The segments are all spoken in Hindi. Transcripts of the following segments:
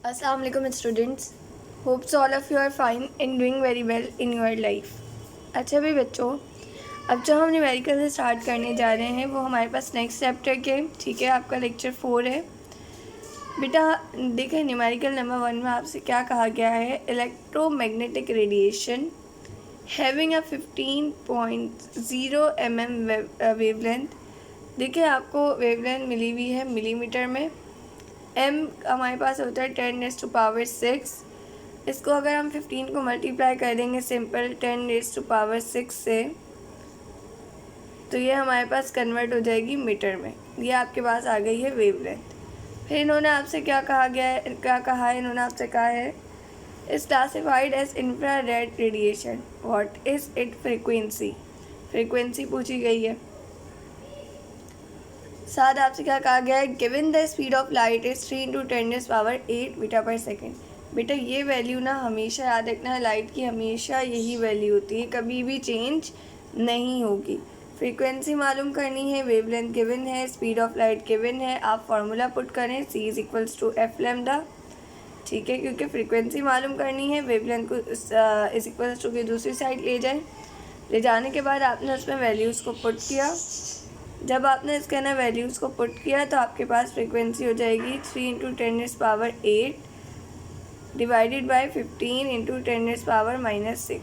Assalamu alaikum students. Hopes all of you are fine and doing very well in your life. अच्छा भी बच्चों, अब जो हम न्यूमेरिकल से स्टार्ट करने जा रहे हैं वो हमारे पास नेक्स्ट चैप्टर के, ठीक है, आपका लेक्चर 4 है। बेटा देखें, न्यूमेरिकल नंबर 1 में आपसे क्या कहा गया है, electromagnetic radiation having a 15.0 mm wavelength. देखिए आपको वेवलेंथ मिली हुई है मिलीमीटर में। m हमारे पास होता है 10⁻6। इसको अगर हम 15 को मल्टीप्लाई कर देंगे सिंपल 10⁻6 से, तो ये हमारे पास कन्वर्ट हो जाएगी मीटर में। ये आपके पास आ गई है वेवलेंथ। फिर इन्होंने आपसे क्या कहा है, इन्होंने आपसे कहा है is classified as infrared radiation, what is it frequency. Frequency पूछी गई है। साथ आपसे क्या कहा गया है, given the speed of light is 3 × 10⁸ metre per second. बेटा ये वैल्यू ना हमेशा याद रखना है, लाइट की हमेशा यही वैल्यू होती है, कभी भी चेंज नहीं होगी। फ्रीक्वेंसी मालूम करनी है, वेवलेंथ गिवन है, स्पीड ऑफ लाइट गिवन है। आप फार्मूला पुट करें, c = f लैम्डा, ठीक है, क्योंकि फ्रीक्वेंसी मालूम करनी है। वेवलेंथ को इज इक्वल्स टू की दूसरी साइड ले जाने के बाद आपने उसमें वैल्यूज़ को पुट किया। जब आपने इसके ना वैल्यूज़ को पुट किया तो आपके पास फ्रीक्वेंसी हो जाएगी 3 × 10⁸ डिवाइडेड बाय 15 × 10⁻⁻6।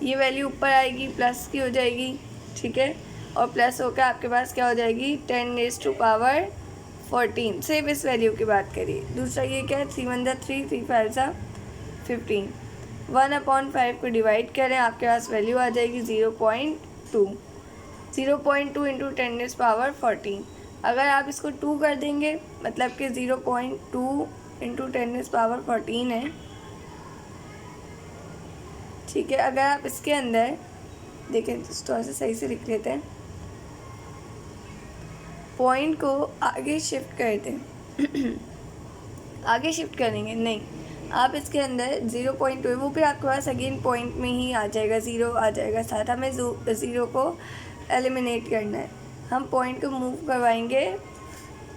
ये वैल्यू ऊपर आएगी, प्लस की हो जाएगी, ठीक है, और प्लस होकर आपके पास क्या हो जाएगी 10⁻14। सिर्फ इस वैल्यू की बात करिए। दूसरा ये क्या है, 3 × 1 = 3, 3 × 5 = 15। 1/5 को डिवाइड करें, आपके पास वैल्यू आ जाएगी 0.2 × 10⁻14। अगर आप इसको 2 कर देंगे मतलब कि 0.2 × 10⁻14 है, ठीक है। अगर आप इसके अंदर देखें तो थोड़ा सा सही से लिख लेते हैं, पॉइंट को आगे शिफ्ट कर दें आगे शिफ्ट करेंगे नहीं, आप इसके अंदर 0.2 वो फिर आपके पास अगेन पॉइंट में ही आ जाएगा, 0 आ जाएगा साथ। हमें 0 को एलिमिनेट करना है। हम पॉइंट को मूव करवाएंगे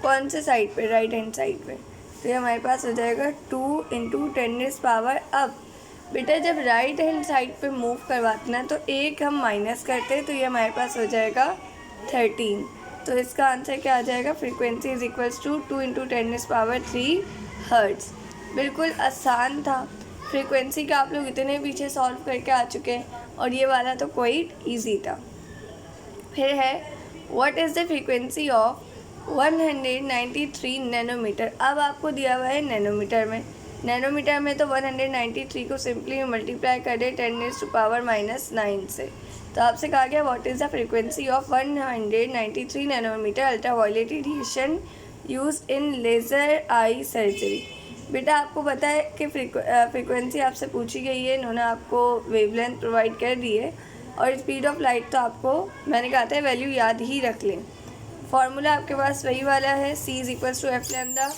कौन से साइड पे, राइट हैंड साइड पे, तो ये हमारे पास हो जाएगा 2 × 10⁻। अब बेटा जब राइट हैंड साइड पे मूव करवाते ना तो एक हम माइनस करते हैं, तो ये हमारे पास हो जाएगा 13। तो इसका आंसर क्या आ जाएगा, frequency is equals to 2 × 10⁻3 hertz. बिल्कुल आसान था। फ्रीक्वेंसी का आप लोग इतने पीछे सॉल्व करके आ चुके हैं, और ये वाला तो क्वाइट ईजी था। फिर है what is the frequency of 193 nanometre. अब आपको दिया हुआ है नैनोमीटर में। नैनोमीटर में तो 193 को सिंपली मल्टीप्लाई कर दे 10⁻⁻9 से। तो आपसे कहा गया what is the frequency of 193 nanometre ultraviolet radiation use in laser eye surgery. बेटा आपको पता है कि फ्रीक्वेंसी आपसे पूछी गई है, इन्होंने आपको वेवलेंथ प्रोवाइड कर दी है, और स्पीड ऑफ लाइट तो आपको मैंने कहा था वैल्यू याद ही रख लें। फार्मूला आपके पास वही वाला है, c = f लैम्डा।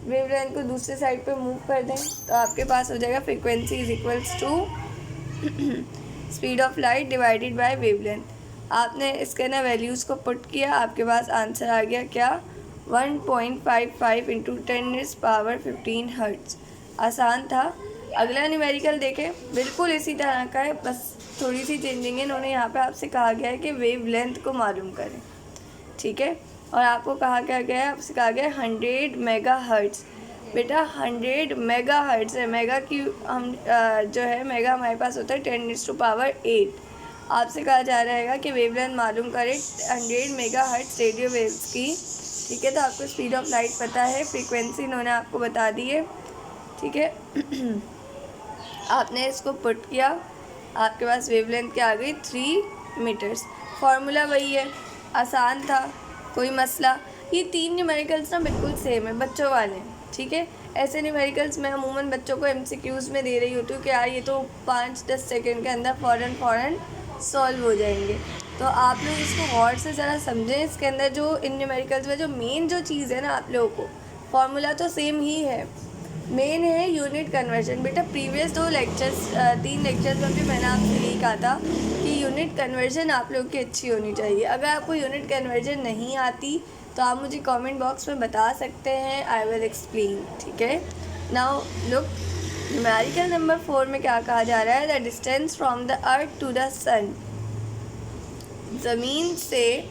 वेवलेंथ को दूसरे साइड पे मूव कर दें तो आपके पास हो जाएगा frequency is equals to speed of light divided by wavelength. आपने इसके ना वैल्यूज़ को पुट किया, आपके पास आंसर आ गया क्या, 1.55 × 10⁻15 हर्ट्ज़। आसान था। अगला न्यूमेरिकल देखें, बिल्कुल इसी तरह का है, बस थोड़ी सी चेंजिंग है। इन्होंने यहाँ पे आपसे कहा गया है कि वेवलेंथ को मालूम करें, ठीक है, और आपको कहा क्या गया है, आपसे कहा गया है 100 मेगाहर्ट्ज़। बेटा 100 मेगाहर्ट्ज़ है, मेगा की हम जो है मेगा हमारे पास होता है 10⁸। आपसे कहा जा रहेगा कि वेवलेंथ मालूम करें 100 मेगाहर्ट्ज़ रेडियो वेव्स की, ठीक है। तो आपको स्पीड ऑफ लाइट पता है, फ्रीक्वेंसी इन्होंने आपको बता दी है, ठीक है। आपने इसको पुट किया, आपके पास वेवलेंथ क्या आ गई 3 मीटर्स। फार्मूला वही है, आसान था, कोई मसला। ये 3 न्यूमेरिकल्स ना बिल्कुल सेम है, बच्चों वाले, ठीक है। ऐसे न्यूमेरिकल्स मैं अमूमन बच्चों को MCQs में दे रही होती हूँ कि यार ये तो 5-10 सेकेंड के अंदर फ़ौरन सॉल्व हो जाएंगे। तो आप लोग इसको गौर से ज़रा समझें। इसके अंदर जो इन न्यूमेरिकल्स में जो मेन जो चीज़ है ना, आप लोगों को फार्मूला तो सेम ही है, मेन है यूनिट कन्वर्जन। बेटा प्रीवियस 3 लेक्चर्स में भी मैंने आपसे यही कहा था कि यूनिट कन्वर्जन आप लोग की अच्छी होनी चाहिए। अगर आपको यूनिट कन्वर्जन नहीं आती तो आप मुझे कमेंट बॉक्स में बता सकते हैं, आई विल एक्सप्लेन, ठीक है। नाउ लुक, न्यूमेरिकल नंबर 4 में क्या कहा जा रहा है, the distance from the earth to the sun, ज़मीन से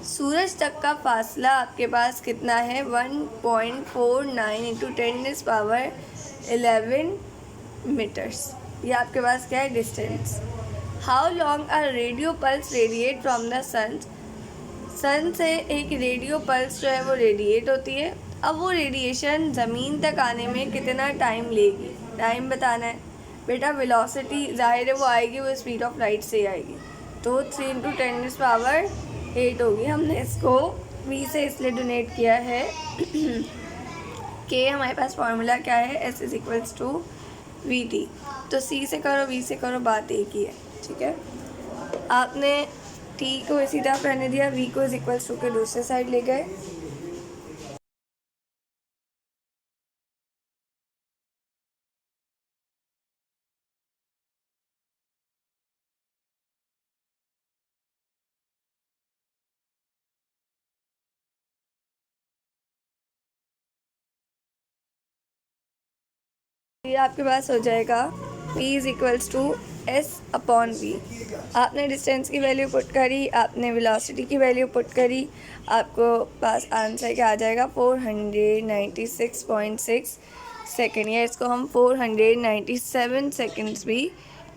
सूरज तक का फासला आपके पास कितना है, 1.49 इंटू 10⁻11 मीटर्स। ये आपके पास क्या है, distance. How long a radio pulse radiate from the sun, sun से एक रेडियो पल्स जो है वो रेडिएट होती है। अब वो रेडिएशन ज़मीन तक आने में कितना टाइम लेगी, टाइम बताना है बेटा। वेलोसिटी जाहिर है वो आएगी, वो स्पीड ऑफ लाइट से आएगी, तो 3 इंटू 10⁸ होगी। हमने इसको v से इसलिए डोनेट किया है कि हमारे पास फार्मूला क्या है, s = vt। तो c से करो v से करो, बात एक ही है, ठीक है। आपने t को इसी तरह रहने दिया, v को = के दूसरे साइड ले गए। ये आपके पास हो जाएगा p = s/v। आपने डिस्टेंस की वैल्यू पुट करी, आपने वेलोसिटी की वैल्यू पुट करी, आपको पास आंसर क्या आ जाएगा, 496.6 सेकेंड, या इसको हम 497 सेकेंड्स भी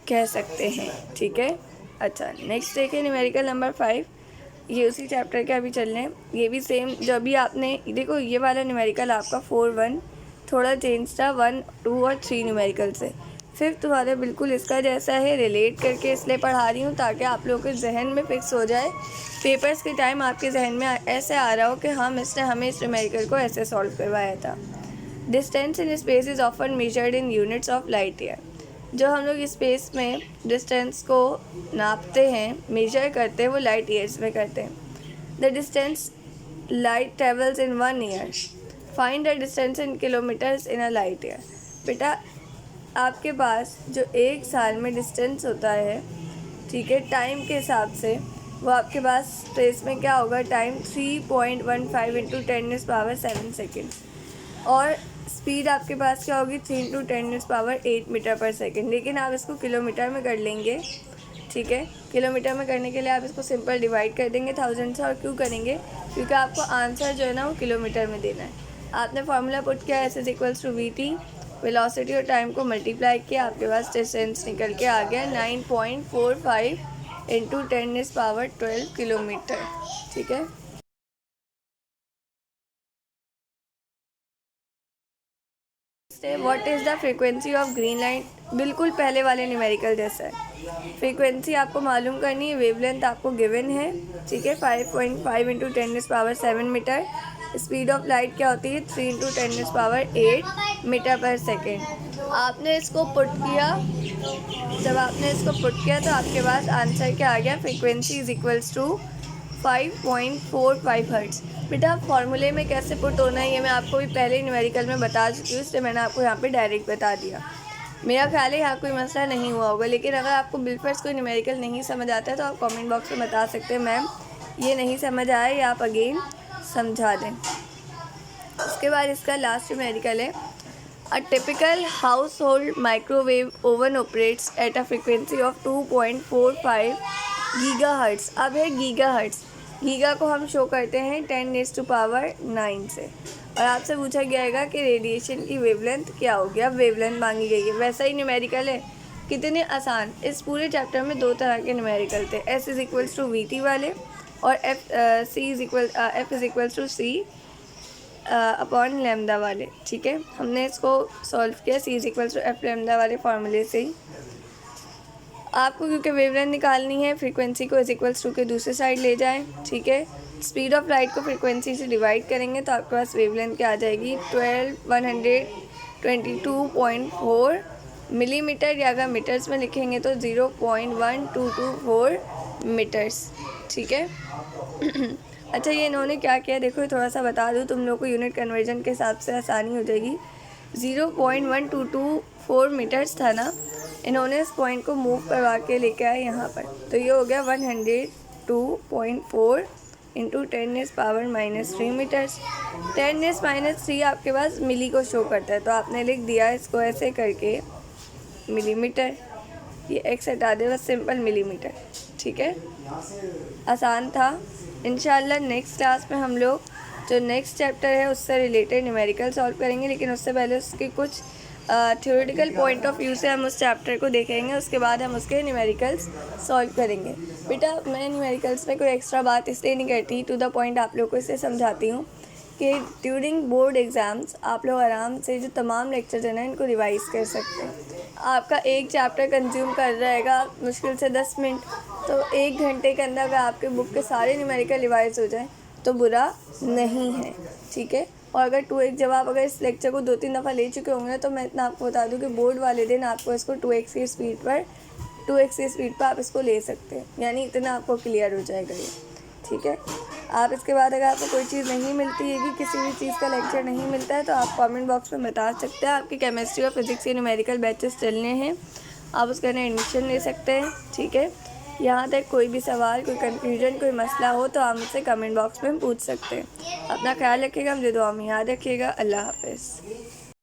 कह सकते हैं, ठीक है। अच्छा, नेक्स्ट देखिए न्यूमेरिकल नंबर 5, ये उसी चैप्टर के अभी चल रहे हैं। ये भी सेम, जो अभी आपने देखो ये वाला न्यूमेरिकल आपका 4-1 थोड़ा चेंज था 1, 2 और 3 न्यूमेरिकल से। 5th वाले बिल्कुल इसका जैसा है, रिलेट करके इसलिए पढ़ा रही हूँ ताकि आप लोगों के जहन में फिक्स हो जाए, पेपर्स के टाइम आपके जहन में ऐसे आ रहा हो कि हम इसने हमें इस न्यूमेरिकल को ऐसे सॉल्व करवाया था। Distance in space is often measured in units of light year. जो हम लोग स्पेस में डिस्टेंस को नापते हैं, मेजर करते हैं, वो लाइट ईयर्स में करते हैं। The distance light travels in 1 year, find the distance in kilometres in a light year. बेटा आपके पास जो एक साल में डिस्टेंस होता है, ठीक है, टाइम के हिसाब से, वो आपके पास स्पेस में क्या होगा, टाइम 3.15 इंटू 10⁻7 सेकेंड, और स्पीड आपके पास क्या होगी, 3 इंटू 10⁸ मीटर पर सेकेंड। लेकिन आप इसको किलोमीटर में कर लेंगे, ठीक है। किलोमीटर में करने के लिए आप इसको सिंपल डिवाइड कर देंगे 1000 से। और क्यों करेंगे, क्योंकि आपको आंसर जो है ना वो किलोमीटर में देना है। आपने फार्मूला पुट किया, s = vt, वेलोसिटी और टाइम को मल्टीप्लाई किया, आपके पास डिस्टेंस निकल के आ गया 9.45 इंटू 10⁻12 किलोमीटर, ठीक है। What is the frequency of green light, बिल्कुल पहले वाले न्यूमेरिकल जैसा है। फ्रीक्वेंसी आपको मालूम करनी है, वेवलेंथ आपको गिवन है, ठीक है, 5.5 into 10⁻7 metre. Speed of light क्या होती है, 3 इंटू 10⁸ मीटर पर सेकेंड। आपने इसको पुट किया, जब आपने इसको पुट किया तो आपके पास आंसर क्या आ गया, फ्रीक्वेंसी = 5.45 हर्ट्ज़। बेटा फार्मूले में कैसे पुट होना है ये मैं आपको भी पहले न्यूमेरिकल में बता चुकी हूँ, इसलिए मैंने आपको यहाँ पे डायरेक्ट बता दिया। मेरा ख्याल है यहाँ कोई मसला नहीं हुआ होगा, लेकिन अगर आपको बिलफर्स कोई न्यूमेरिकल नहीं समझ आता है तो आप कमेंट बॉक्स में बता सकते हैं, मैम ये नहीं समझ आया, या आप अगेन समझा दें। उसके बाद इसका लास्ट न्यूमेरिकल है, a typical house hold microwave oven operates at a frequency of 2.45 gigahertz. अब है गीगाहर्ट्ज़, गीगा को हम शो करते हैं 10⁹ से, और आपसे पूछा गया कि रेडिएशन की वेवलेंथ क्या होगी। अब वेवलेंथ मांगी गई है, वैसा ही न्यूमेरिकल है, कितने आसान। इस पूरे चैप्टर में 2 तरह के न्यूमेरिकल थे, s = vt वाले और f = c/λ वाले, ठीक है। हमने इसको सॉल्व किया c = f⁴ वाले फार्मूले से ही। आपको क्योंकि वेवलेंथ निकालनी है, फ्रीक्वेंसी को = के दूसरे साइड ले जाएं, ठीक है। स्पीड ऑफ लाइट को फ्रीक्वेंसी से डिवाइड करेंगे तो आपके पास वेवलेंथ क्या आ जाएगी, 122.4 मिलीमीटर, या अगर मीटर्स में लिखेंगे तो 0.1224 मीटर्स, ठीक है। अच्छा, ये इन्होंने क्या किया देखो, थोड़ा सा बता दूँ तुम लोग को, यूनिट कन्वर्जन के हिसाब से आसानी हो जाएगी। 0.1224 मीटर्स था ना, इन्होंने इस पॉइंट को मूव करवा के लेके आए यहाँ पर, तो ये हो गया 102.4 इंटू 10⁻³ मीटर्स। 10⁻³ आपके पास मिली को शो करता है, तो आपने लिख दिया इसको ऐसे करके मिलीमीटर। ये एक्स हटा दे, बस सिंपल मिलीमीटर। ठीक है, आसान था। इंशाल्लाह नेक्स्ट क्लास में हम लोग जो नेक्स्ट चैप्टर है उससे रिलेटेड न्यूमेरिकल सॉल्व करेंगे, लेकिन उससे पहले उसके कुछ थ्योरेटिकल पॉइंट ऑफ व्यू से हम उस चैप्टर को देखेंगे। उसके बाद हम उसके न्यूमेरिकल्स सॉल्व करेंगे। बेटा मैं न्यूमेरिकल्स में कोई एक्स्ट्रा बात इसलिए नहीं करती, टू द पॉइंट आप लोग को इससे समझाती हूँ कि ड्यूरिंग बोर्ड एग्ज़ाम्स आप लोग आराम से जो तमाम लेक्चर्स हैं ना इनको रिवाइज़ कर सकते हैं। आपका एक चैप्टर कंज्यूम कर रहेगा मुश्किल से 10 मिनट, तो 1 घंटे के अंदर अगर आपके बुक के सारे न्यूमेरिकल रिवाइज हो जाए तो बुरा नहीं है। ठीक है, और अगर 2x जब आप अगर इस लेक्चर को 2-3 दफ़ा ले चुके होंगे तो मैं इतना आपको बता दूं कि बोर्ड वाले दिन आपको इसको 2x की स्पीड पर आप इसको ले सकते हैं, यानी इतना आपको क्लियर हो जाएगा ये। ठीक है, आप इसके बाद अगर आपको कोई चीज़ नहीं मिलती है कि किसी भी चीज़ का लेक्चर नहीं मिलता है तो आप कमेंट बॉक्स में बता सकते हैं। आपकी केमिस्ट्री और फिजिक्स के न्यूमेरिकल बैचेस चलने हैं, आप उसके अंदर एडमिशन ले सकते हैं। ठीक है, यहाँ तक कोई भी सवाल, कोई कन्फ्यूजन, कोई मसला हो तो आप मुझसे कमेंट बॉक्स में पूछ सकते हैं। अपना ख्याल रखिएगा, मुझे दुआ में याद रखिएगा। अल्लाह हाफ़िज़।